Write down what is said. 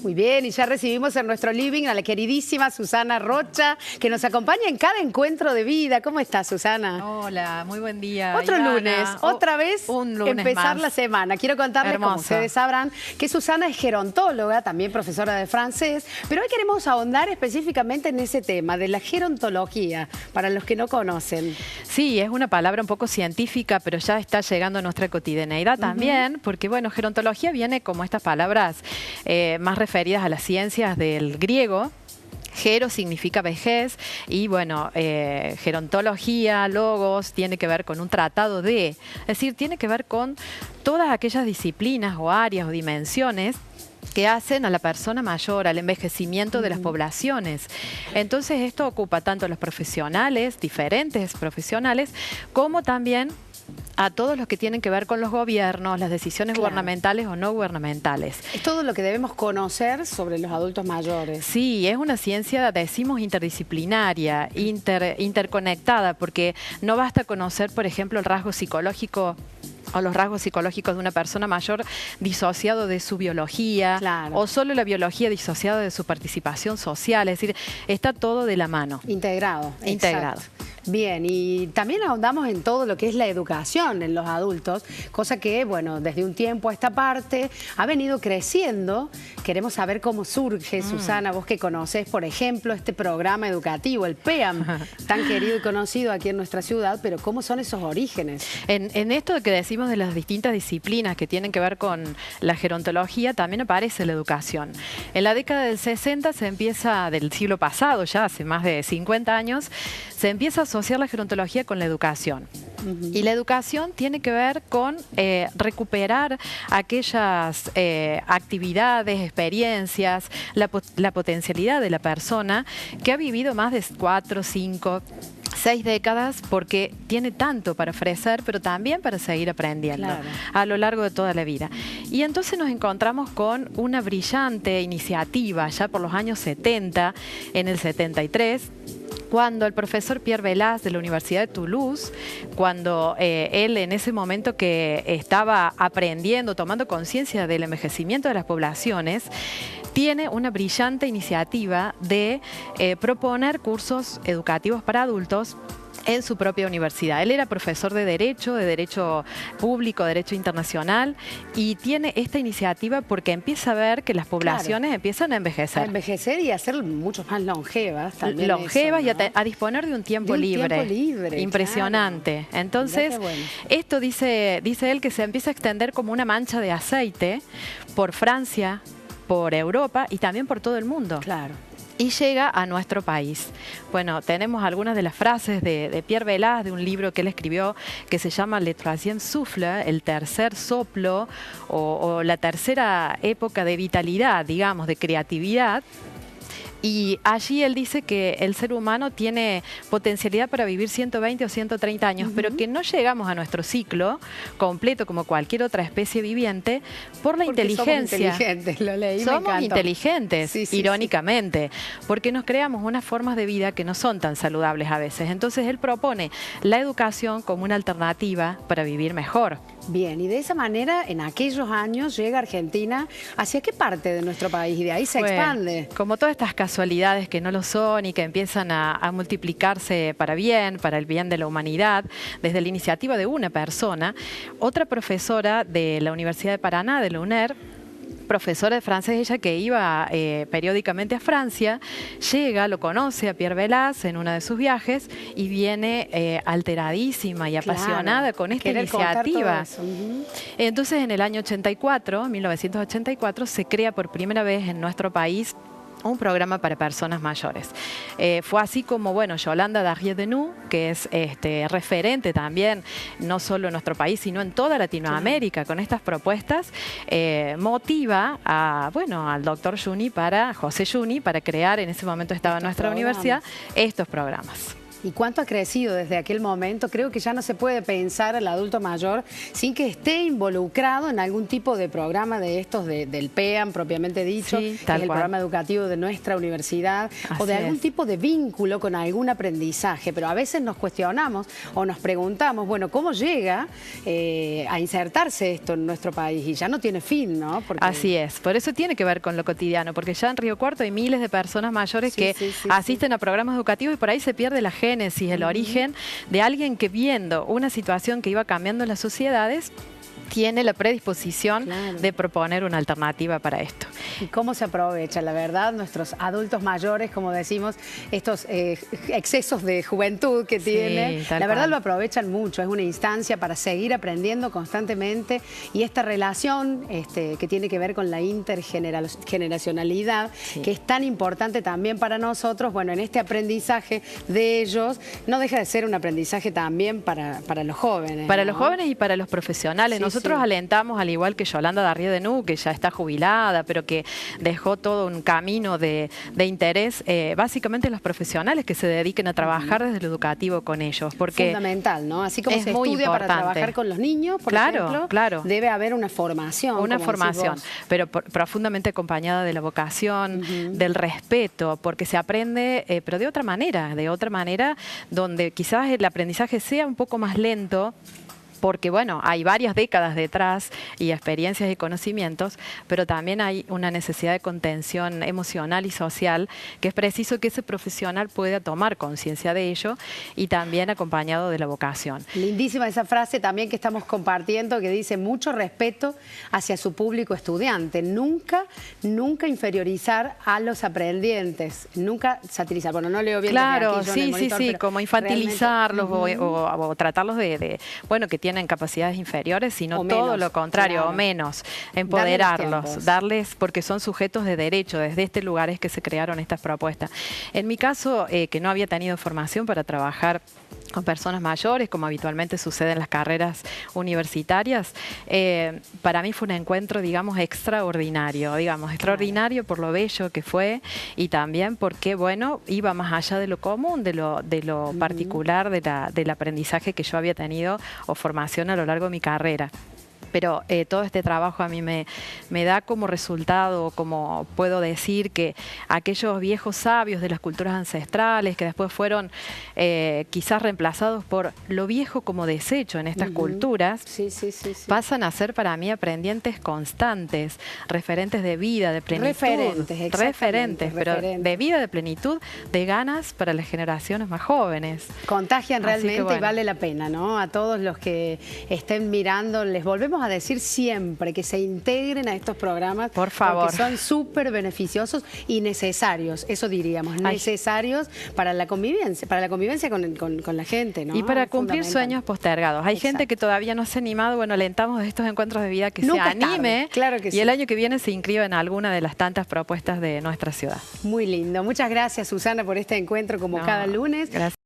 Muy bien, y ya recibimos en nuestro living a la queridísima Susana Rocha, que nos acompaña en cada encuentro de vida. ¿Cómo estás, Susana? Hola, muy buen día. Otro Ivana. lunes, otra vez un lunes empezar más. la semana. Quiero contarles, como ustedes sabrán, que Susana es gerontóloga, también profesora de francés, pero hoy queremos ahondar específicamente en ese tema de la gerontología, para los que no conocen. Sí, es una palabra un poco científica, pero ya está llegando a nuestra cotidianeidad también, porque bueno, gerontología viene como estas palabras más referidas a las ciencias del griego. Gero significa vejez y bueno, gerontología, logos, tiene que ver con un tratado de, es decir, tiene que ver con todas aquellas disciplinas o áreas o dimensiones que hacen a la persona mayor, al envejecimiento de las poblaciones. Entonces esto ocupa tanto a los profesionales, diferentes profesionales, como también a todos los que tienen que ver con los gobiernos, las decisiones gubernamentales o no gubernamentales. Es todo lo que debemos conocer sobre los adultos mayores. Sí, es una ciencia, decimos, interdisciplinaria, interconectada, porque no basta conocer, por ejemplo, el rasgo psicológico o los rasgos psicológicos de una persona mayor disociado de su biología, o solo la biología disociada de su participación social, es decir, está todo de la mano. Integrado. Integrado. Exacto. Bien, y también ahondamos en todo lo que es la educación en los adultos, cosa que, bueno, desde un tiempo a esta parte ha venido creciendo. Queremos saber cómo surge, Susana, vos que conocés, por ejemplo, este programa educativo, el PEAM, tan querido y conocido aquí en nuestra ciudad, pero ¿cómo son esos orígenes? En esto que decimos de las distintas disciplinas que tienen que ver con la gerontología, también aparece la educación. En la década del 60 se empieza, del siglo pasado, ya hace más de 50 años, se empieza a asociar la gerontología con la educación. Y la educación tiene que ver con recuperar aquellas actividades, experiencias, la potencialidad de la persona que ha vivido más de 4, 5, 6 décadas, porque tiene tanto para ofrecer, pero también para seguir aprendiendo a lo largo de toda la vida. Y entonces nos encontramos con una brillante iniciativa ya por los años 70, en el 73, cuando el profesor Pierre Velaz de la Universidad de Toulouse, cuando él en ese momento que estaba aprendiendo, tomando conciencia del envejecimiento de las poblaciones, tiene una brillante iniciativa de proponer cursos educativos para adultos en su propia universidad. Él era profesor de Derecho Público, Derecho Internacional, y tiene esta iniciativa porque empieza a ver que las poblaciones empiezan a envejecer. A envejecer y a ser mucho más longevas también. Longevas, eso, ¿no? Y a disponer de un tiempo libre. Impresionante. Claro. Entonces, esto dice él que se empieza a extender como una mancha de aceite por Francia, por Europa y también por todo el mundo. Claro. Y llega a nuestro país. Bueno, tenemos algunas de las frases de Pierre Velaz, de un libro que él escribió que se llama Le Troisième Souffle, el tercer soplo, o la tercera época de vitalidad, digamos, de creatividad. Y allí él dice que el ser humano tiene potencialidad para vivir 120 o 130 años, pero que no llegamos a nuestro ciclo completo como cualquier otra especie viviente por la inteligencia. Somos inteligentes, lo leí, somos inteligentes, irónicamente, porque nos creamos unas formas de vida que no son tan saludables a veces. Entonces él propone la educación como una alternativa para vivir mejor. Bien, y de esa manera, en aquellos años, llega Argentina. ¿Hacia qué parte de nuestro país? Y de ahí se expande. Como todas estas casualidades que no lo son y que empiezan a multiplicarse para el bien de la humanidad, desde la iniciativa de una persona, otra profesora de la Universidad de Paraná, de la UNER, profesora de francés, ella que iba periódicamente a Francia, llega, lo conoce a Pierre Velaz en uno de sus viajes y viene alteradísima y apasionada con esta iniciativa. Entonces en el año 1984, se crea por primera vez en nuestro país un programa para personas mayores. Fue así como, bueno, Yolanda Darrieux-Denouch, que es referente también, no solo en nuestro país, sino en toda Latinoamérica, con estas propuestas, motiva al doctor José Juni, para crear, en ese momento estaba en nuestra universidad, estos programas. ¿Y cuánto ha crecido desde aquel momento? Creo que ya no se puede pensar al adulto mayor sin que esté involucrado en algún tipo de programa de estos, del PEAM propiamente dicho, Sí, que tal es el cual. programa educativo de nuestra universidad, o de Así algún es. tipo de vínculo con algún aprendizaje. Pero a veces nos cuestionamos o nos preguntamos, bueno, ¿cómo llega a insertarse esto en nuestro país? Y ya no tiene fin, ¿no? Porque... Así es, por eso tiene que ver con lo cotidiano, porque ya en Río Cuarto hay miles de personas mayores que asisten a programas educativos y por ahí se pierde la génesis, el origen de alguien que viendo una situación que iba cambiando en las sociedades, tiene la predisposición de proponer una alternativa para esto. ¿Y cómo se aprovecha, la verdad, nuestros adultos mayores, como decimos, estos excesos de juventud que tienen? La verdad lo aprovechan mucho, es una instancia para seguir aprendiendo constantemente y esta relación que tiene que ver con la intergeneracionalidad, que es tan importante también para nosotros, bueno, en este aprendizaje de ellos, no deja de ser un aprendizaje también para los jóvenes. Para los jóvenes y para los profesionales. Nosotros alentamos, al igual que Yolanda Darrieux-Denú, que ya está jubilada, pero que dejó todo un camino de interés, básicamente los profesionales que se dediquen a trabajar desde lo educativo con ellos. Porque fundamental, ¿no? Así como es se muy estudia importante para trabajar con los niños, por ejemplo, debe haber una formación. Una formación, pero profundamente acompañada de la vocación, del respeto, porque se aprende, pero de otra manera, donde quizás el aprendizaje sea un poco más lento, porque bueno, hay varias décadas detrás y experiencias y conocimientos, pero también hay una necesidad de contención emocional y social que es preciso que ese profesional pueda tomar conciencia de ello y también acompañado de la vocación. Lindísima esa frase también que estamos compartiendo que dice mucho respeto hacia su público estudiante, nunca inferiorizar a los aprendientes, nunca satirizar. Bueno, no leo bien claro, desde aquí, yo en el monitor, como infantilizarlos o tratarlos bueno, que tienen capacidades inferiores, sino todo lo contrario, o menos, empoderarlos, darles, porque son sujetos de derecho, desde este lugar es que se crearon estas propuestas. En mi caso, que no había tenido formación para trabajar con personas mayores, como habitualmente sucede en las carreras universitarias, para mí fue un encuentro, digamos, extraordinario, extraordinario por lo bello que fue y también porque, bueno, iba más allá de lo común, de lo particular, del aprendizaje que yo había tenido o formación a lo largo de mi carrera. Pero todo este trabajo a mí me da como resultado, como puedo decir, que aquellos viejos sabios de las culturas ancestrales que después fueron quizás reemplazados por lo viejo como desecho en estas culturas, pasan a ser para mí aprendientes constantes, referentes de vida, de plenitud. Referentes, pero de vida, de plenitud, de ganas para las generaciones más jóvenes. Contagian realmente y vale la pena, ¿no? A todos los que estén mirando, les volvemos a decir siempre que se integren a estos programas. Por favor. Porque son súper beneficiosos y necesarios, eso diríamos, necesarios para la convivencia con la gente, ¿no? Y para cumplir sueños postergados. Hay gente que todavía no se ha animado, bueno, alentamos de estos encuentros de vida que se anime y el año que viene se inscriba en alguna de las tantas propuestas de nuestra ciudad. Muy lindo. Muchas gracias, Susana, por este encuentro como cada lunes. Gracias.